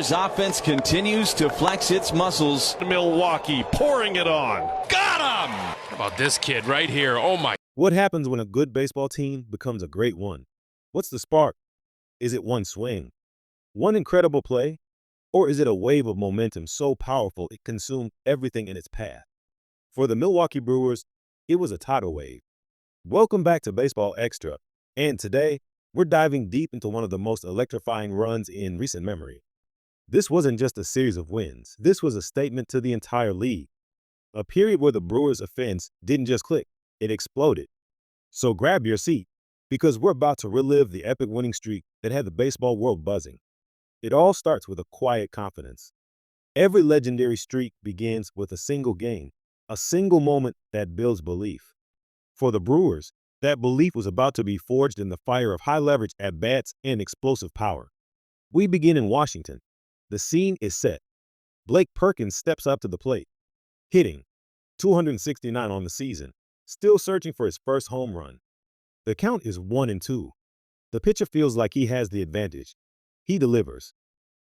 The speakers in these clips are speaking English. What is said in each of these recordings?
Brewers offense continues to flex its muscles. Milwaukee pouring it on. Got him! How about this kid right here? Oh my. What happens when a good baseball team becomes a great one? What's the spark? Is it one swing, one incredible play, or is it a wave of momentum so powerful it consumed everything in its path? For the Milwaukee Brewers, it was a tidal wave. Welcome back to Baseball Extra, and today we're diving deep into one of the most electrifying runs in recent memory. This wasn't just a series of wins. This was a statement to the entire league. A period where the Brewers' offense didn't just click, it exploded. So grab your seat, because we're about to relive the epic winning streak that had the baseball world buzzing. It all starts with a quiet confidence. Every legendary streak begins with a single game, a single moment that builds belief. For the Brewers, that belief was about to be forged in the fire of high-leverage at-bats and explosive power. We begin in Washington. The scene is set. Blake Perkins steps up to the plate, hitting .269 on the season, still searching for his first home run. The count is 1-2. The pitcher feels like he has the advantage. He delivers.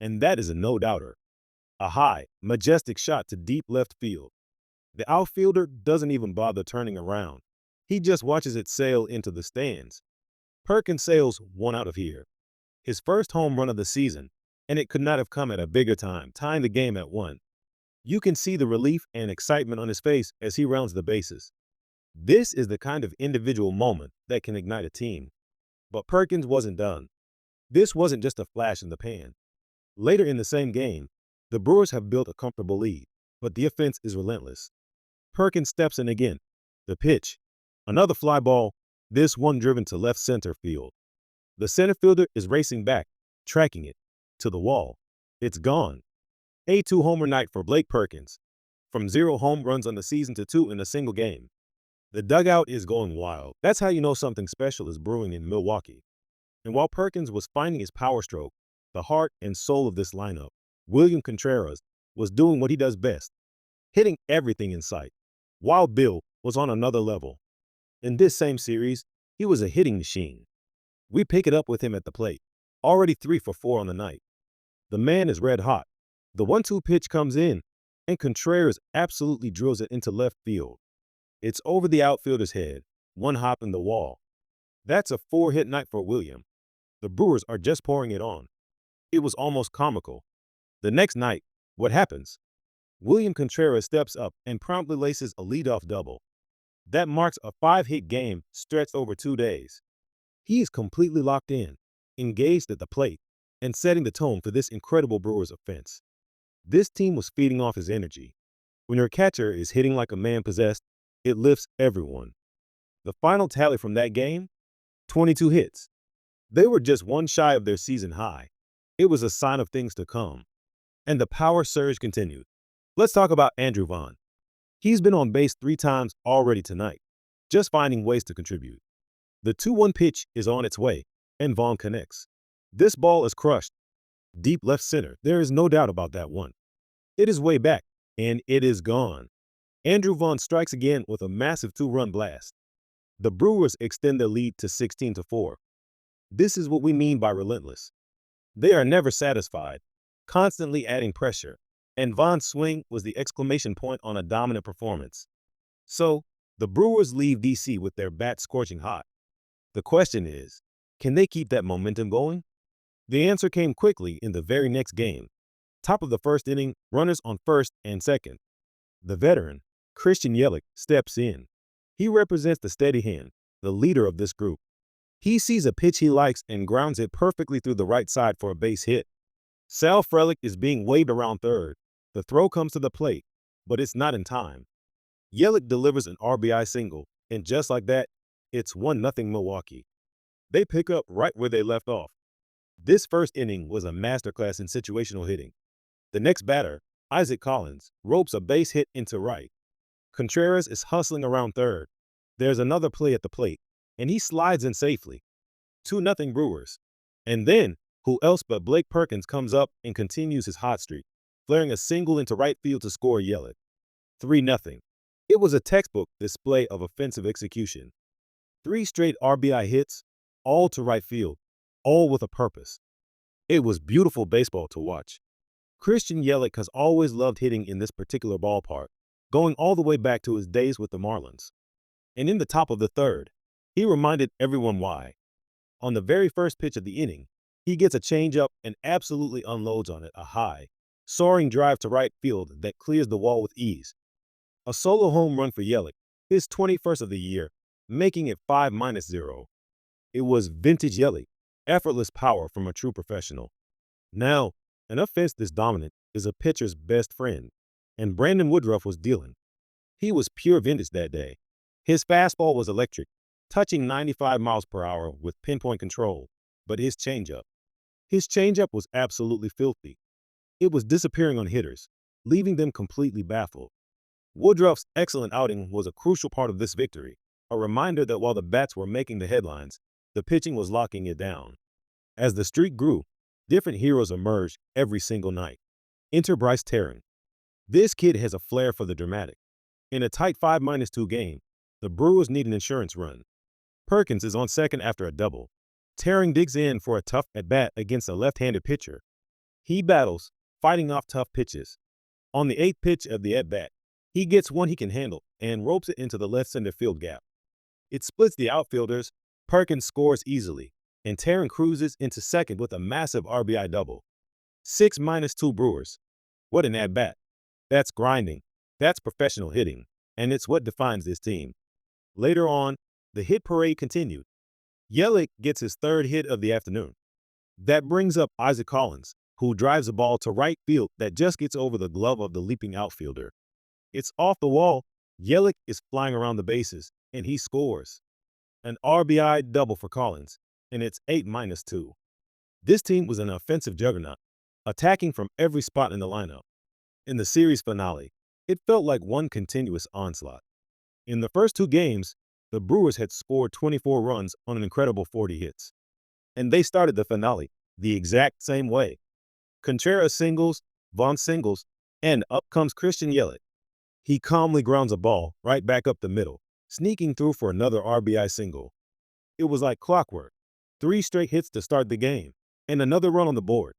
And that is a no-doubter. A high, majestic shot to deep left field. The outfielder doesn't even bother turning around. He just watches it sail into the stands. Perkins sails one out of here. His first home run of the season, and it could not have come at a bigger time, tying the game at 1. You can see the relief and excitement on his face as he rounds the bases. This is the kind of individual moment that can ignite a team. But Perkins wasn't done. This wasn't just a flash in the pan. Later in the same game, the Brewers have built a comfortable lead, but the offense is relentless. Perkins steps in again. The pitch. Another fly ball, this one driven to left center field. The center fielder is racing back, tracking it, to the wall. It's gone. A 2-homer night for Blake Perkins. From 0 home runs on the season to 2 in a single game. The dugout is going wild. That's how you know something special is brewing in Milwaukee. And while Perkins was finding his power stroke, the heart and soul of this lineup, William Contreras, was doing what he does best, hitting everything in sight. Wild Bill was on another level. In this same series, he was a hitting machine. We pick it up with him at the plate, already 3 for 4 on the night. The man is red hot. The 1-2 pitch comes in, and Contreras absolutely drills it into left field. It's over the outfielder's head, one hop in the wall. That's a 4-hit night for William. The Brewers are just pouring it on. It was almost comical. The next night, what happens? William Contreras steps up and promptly laces a leadoff double. That marks a 5-hit game stretched over 2 days. He is completely locked in, engaged at the plate, and setting the tone for this incredible Brewers offense. This team was feeding off his energy. When your catcher is hitting like a man possessed, it lifts everyone. The final tally from that game? 22 hits. They were just one shy of their season high. It was a sign of things to come. And the power surge continued. Let's talk about Andrew Vaughn. He's been on base 3 times already tonight, just finding ways to contribute. The 2-1 pitch is on its way, and Vaughn connects. This ball is crushed. Deep left center, there is no doubt about that one. It is way back, and it is gone. Andrew Vaughn strikes again with a massive 2-run blast. The Brewers extend their lead to 16-4. This is what we mean by relentless. They are never satisfied, constantly adding pressure. And Vaughn's swing was the exclamation point on a dominant performance. So, the Brewers leave D.C. with their bats scorching hot. The question is, can they keep that momentum going? The answer came quickly in the very next game. Top of the first inning, runners on first and second. The veteran, Christian Yelich, steps in. He represents the steady hand, the leader of this group. He sees a pitch he likes and grounds it perfectly through the right side for a base hit. Sal Frelick is being waved around third. The throw comes to the plate, but it's not in time. Yelich delivers an RBI single, and just like that, it's 1-0 Milwaukee. They pick up right where they left off. This first inning was a masterclass in situational hitting. The next batter, Isaac Collins, ropes a base hit into right. Contreras is hustling around third. There's another play at the plate, and he slides in safely. 2-0 Brewers. And then, who else but Blake Perkins comes up and continues his hot streak, flaring a single into right field to score Yelich. 3-0. It was a textbook display of offensive execution. 3 straight RBI hits, all to right field, all with a purpose. It was beautiful baseball to watch. Christian Yelich has always loved hitting in this particular ballpark, going all the way back to his days with the Marlins. And in the top of the third, he reminded everyone why. On the very first pitch of the inning, he gets a changeup and absolutely unloads on it a high, soaring drive to right field that clears the wall with ease. A solo home run for Yelich, his 21st of the year, making it 5-0. It was vintage Yelich, effortless power from a true professional. Now, an offense this dominant is a pitcher's best friend, and Brandon Woodruff was dealing. He was pure vintage that day. His fastball was electric, touching 95 miles per hour with pinpoint control, but his changeup was absolutely filthy. It was disappearing on hitters, leaving them completely baffled. Woodruff's excellent outing was a crucial part of this victory, a reminder that while the bats were making the headlines, the pitching was locking it down. As the streak grew, different heroes emerged every single night. Enter Bryce Terran. This kid has a flair for the dramatic. In a tight 5-2 game, the Brewers need an insurance run. Perkins is on second after a double. Terran digs in for a tough at-bat against a left-handed pitcher. He battles, fighting off tough pitches. On the eighth pitch of the at-bat, he gets one he can handle and ropes it into the left center field gap. It splits the outfielders. Perkins scores easily, and Terran cruises into second with a massive RBI double. 6-2 Brewers. What an at-bat. That's grinding. That's professional hitting, and it's what defines this team. Later on, the hit parade continued. Yelich gets his third hit of the afternoon. That brings up Isaac Collins, who drives a ball to right field that just gets over the glove of the leaping outfielder. It's off the wall. Yelich is flying around the bases, and he scores. An RBI double for Collins, and it's 8-2. This team was an offensive juggernaut, attacking from every spot in the lineup. In the series finale, it felt like one continuous onslaught. In the first two games, the Brewers had scored 24 runs on an incredible 40 hits. And they started the finale the exact same way. Contreras singles, Vaughn singles, and up comes Christian Yelich. He calmly grounds a ball right back up the middle, sneaking through for another RBI single. It was like clockwork. 3 straight hits to start the game, and another run on the board.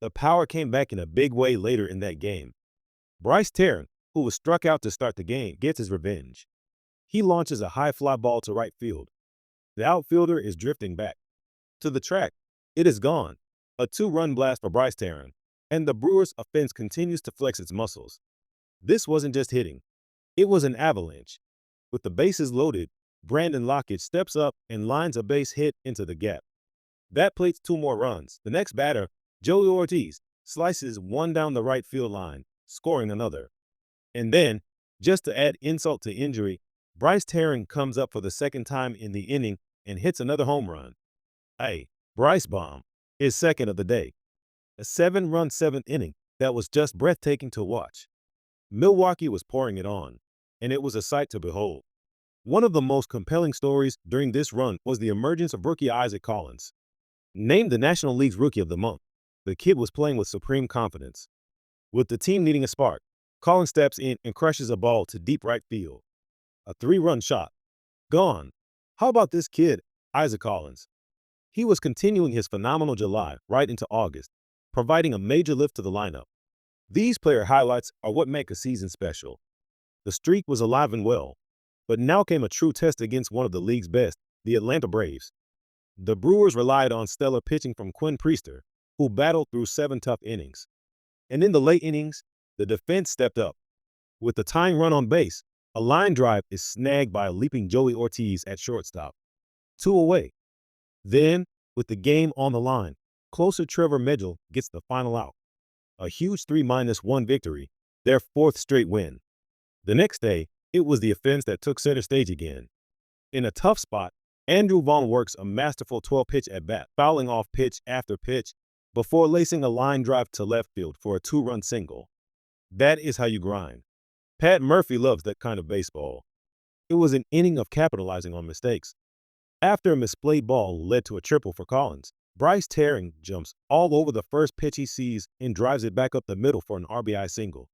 The power came back in a big way later in that game. Bryce Terran, who was struck out to start the game, gets his revenge. He launches a high fly ball to right field. The outfielder is drifting back. To the track, it is gone. A 2-run blast for Bryce Terran, and the Brewers' offense continues to flex its muscles. This wasn't just hitting. It was an avalanche. With the bases loaded, Brandon Lockett steps up and lines a base hit into the gap. That plates 2 more runs. The next batter, Joey Ortiz, slices one down the right field line, scoring another. And then, just to add insult to injury, Bryce Terran comes up for the second time in the inning and hits another home run. A Bryce bomb, his second of the day. A 7-run 7th inning that was just breathtaking to watch. Milwaukee was pouring it on, and it was a sight to behold. One of the most compelling stories during this run was the emergence of rookie Isaac Collins. Named the National League's Rookie of the Month, the kid was playing with supreme confidence. With the team needing a spark, Collins steps in and crushes a ball to deep right field. A 3-run shot. Gone. How about this kid, Isaac Collins? He was continuing his phenomenal July right into August, providing a major lift to the lineup. These player highlights are what make a season special. The streak was alive and well, but now came a true test against one of the league's best, the Atlanta Braves. The Brewers relied on stellar pitching from Quinn Priester, who battled through 7 tough innings. And in the late innings, the defense stepped up. With the tying run on base, a line drive is snagged by a leaping Joey Ortiz at shortstop. 2 away. Then, with the game on the line, closer Trevor Medgel gets the final out. A huge 3-1 victory, their 4th straight win. The next day, it was the offense that took center stage again. In a tough spot, Andrew Vaughn works a masterful 12-pitch at-bat, fouling off pitch after pitch before lacing a line drive to left field for a 2-run single. That is how you grind. Pat Murphy loves that kind of baseball. It was an inning of capitalizing on mistakes. After a misplayed ball led to a triple for Collins, Bryce Terran jumps all over the first pitch he sees and drives it back up the middle for an RBI single.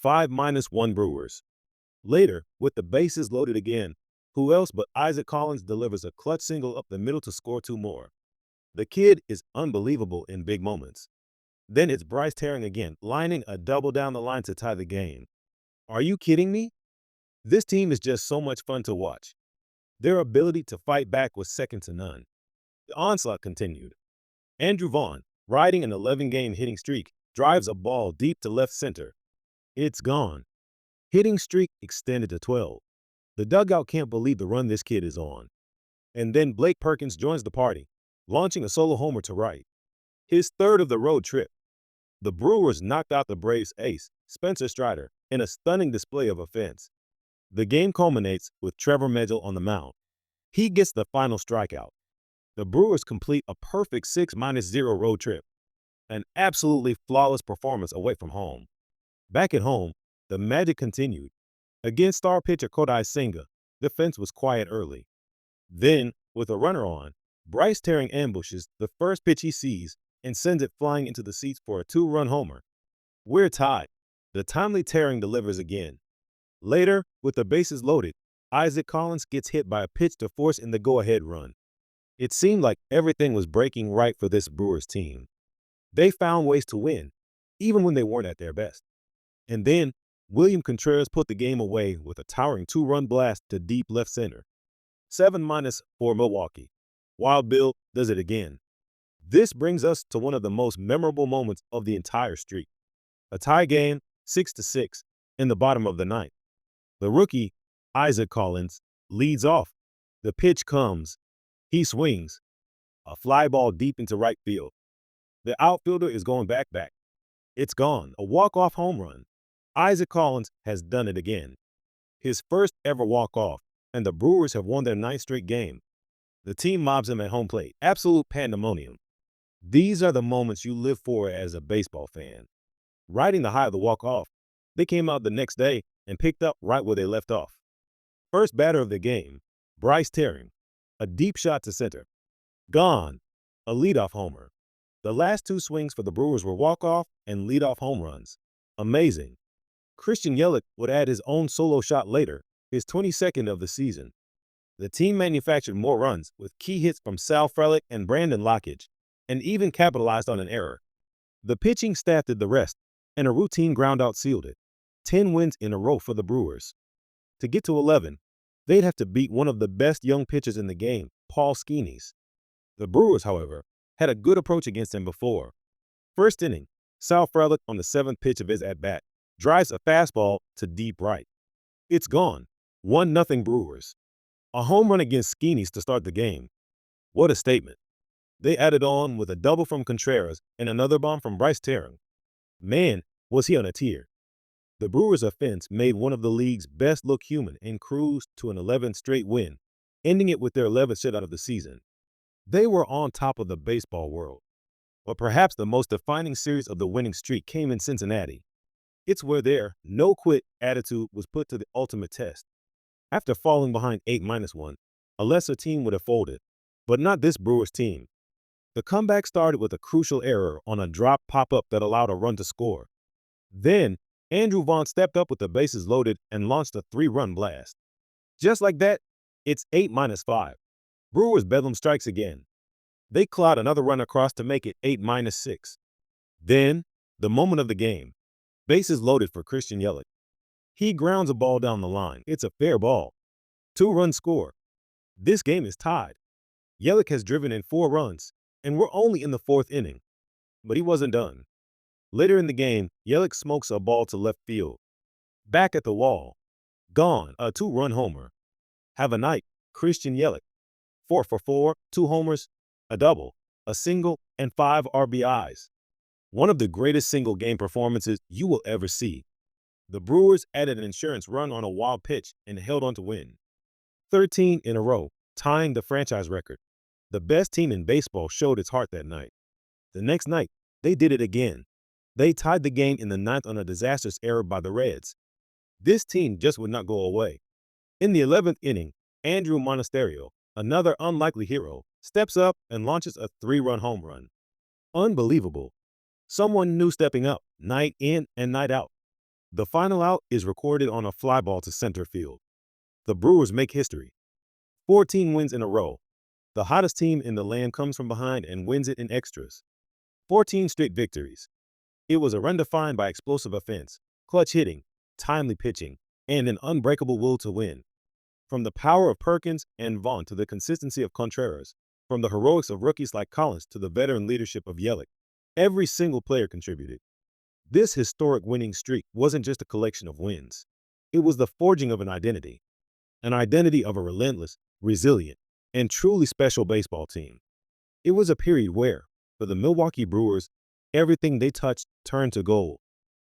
5-1 Brewers. Later, with the bases loaded again, who else but Isaac Collins delivers a clutch single up the middle to score 2 more. The kid is unbelievable in big moments. Then it's Bryce Terring again, lining a double down the line to tie the game. Are you kidding me? This team is just so much fun to watch. Their ability to fight back was second to none. The onslaught continued. Andrew Vaughn, riding an 11-game hitting streak, drives a ball deep to left center. It's gone. Hitting streak extended to 12. The dugout can't believe the run this kid is on. And then Blake Perkins joins the party, launching a solo homer to right. His third of the road trip. The Brewers knocked out the Braves' ace, Spencer Strider, in a stunning display of offense. The game culminates with Trevor Megill on the mound. He gets the final strikeout. The Brewers complete a perfect 6-0 road trip. An absolutely flawless performance away from home. Back at home, the magic continued. Against star pitcher Kodai Senga, the fence was quiet early. Then, with a runner on, Bryce Terring ambushes the first pitch he sees and sends it flying into the seats for a 2-run homer. We're tied. The timely Terring delivers again. Later, with the bases loaded, Isaac Collins gets hit by a pitch to force in the go-ahead run. It seemed like everything was breaking right for this Brewers team. They found ways to win, even when they weren't at their best. And then, William Contreras put the game away with a towering 2-run blast to deep left center. 7- for Milwaukee. Wild Bill does it again. This brings us to one of the most memorable moments of the entire streak. A tie game, 6-6, in the bottom of the ninth. The rookie, Isaac Collins, leads off. The pitch comes. He swings. A fly ball deep into right field. The outfielder is going back. It's gone. A walk-off home run. Isaac Collins has done it again. His first ever walk-off, and the Brewers have won their 9th straight game. The team mobs him at home plate. Absolute pandemonium. These are the moments you live for as a baseball fan. Riding the high of the walk-off, they came out the next day and picked up right where they left off. First batter of the game, Bryce Terring. A deep shot to center. Gone. A leadoff homer. The last 2 swings for the Brewers were walk-off and leadoff home runs. Amazing. Christian Yelich would add his own solo shot later, his 22nd of the season. The team manufactured more runs with key hits from Sal Frelick and Brandon Lockage, and even capitalized on an error. The pitching staff did the rest, and a routine groundout sealed it. 10 wins in a row for the Brewers. To get to 11, they'd have to beat one of the best young pitchers in the game, Paul Skenes. The Brewers, however, had a good approach against him before. First inning, Sal Frelick on the 7th pitch of his at-bat drives a fastball to deep right. It's gone. 1-0 Brewers. A home run against Skenes to start the game. What a statement. They added on with a double from Contreras and another bomb from Bryce Terring. Man, was he on a tear. The Brewers' offense made one of the league's best look human and cruised to an 11th straight win, ending it with their 11th shutout of the season. They were on top of the baseball world. But perhaps the most defining series of the winning streak came in Cincinnati. It's where their no-quit attitude was put to the ultimate test. After falling behind 8-1, a lesser team would have folded, but not this Brewers team. The comeback started with a crucial error on a drop pop-up that allowed a run to score. Then, Andrew Vaughn stepped up with the bases loaded and launched a 3-run blast. Just like that, it's 8-5. Brewers Bedlam strikes again. They cloud another run across to make it 8-6. Then, the moment of the game. Bases loaded for Christian Yelich. He grounds a ball down the line. It's a fair ball. 2-run score. This game is tied. Yelich has driven in 4 runs, and we're only in the 4th inning. But he wasn't done. Later in the game, Yelich smokes a ball to left field. Back at the wall. Gone. A 2-run homer. Have a night, Christian Yelich. 4 for 4, 2 homers, a double, a single, and 5 RBIs. One of the greatest single-game performances you will ever see. The Brewers added an insurance run on a wild pitch and held on to win. 13 in a row, tying the franchise record. The best team in baseball showed its heart that night. The next night, they did it again. They tied the game in the 9th on a disastrous error by the Reds. This team just would not go away. In the 11th inning, Andrew Monasterio, another unlikely hero, steps up and launches a 3-run home run. Unbelievable. Someone new stepping up, night in and night out. The final out is recorded on a fly ball to center field. The Brewers make history. 14 wins in a row. The hottest team in the land comes from behind and wins it in extras. 14 straight victories. It was a run defined by explosive offense, clutch hitting, timely pitching, and an unbreakable will to win. From the power of Perkins and Vaughn to the consistency of Contreras, from the heroics of rookies like Collins to the veteran leadership of Yelich, every single player contributed. This historic winning streak wasn't just a collection of wins. It was the forging of an identity of a relentless, resilient, and truly special baseball team. It was a period where, for the Milwaukee Brewers, everything they touched turned to gold.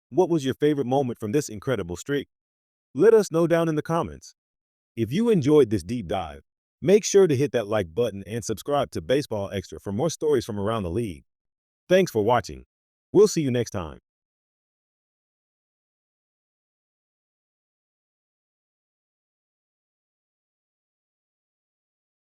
What was your favorite moment from this incredible streak? Let us know down in the comments. If you enjoyed this deep dive, make sure to hit that like button and subscribe to Baseball Extra for more stories from around the league. Thanks for watching. We'll see you next time.